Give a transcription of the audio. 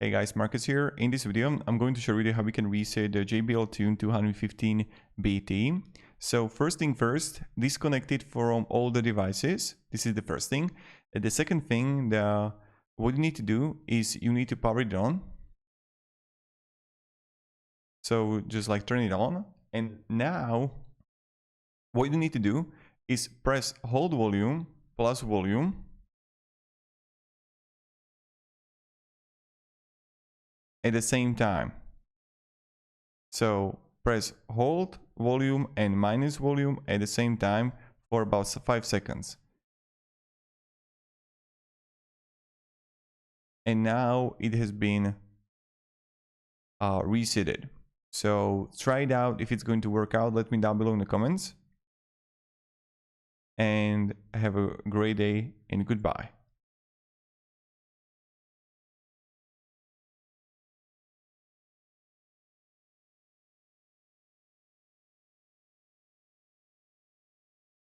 Hey guys, Marcus here. In this video, I'm going to show you how we can reset the JBL Tune 215 BT. So first thing first, disconnect it from all the devices. This is the first thing. The second thing, what you need to do is you need to power it on. So just like turn it on. And now what you need to do is press hold volume plus volume at the same time. So press hold volume and minus volume at the same time for about 5 seconds. And now it has been resetted. So try it out. If it's going to work out, let me down below in the comments. And have a great day and goodbye.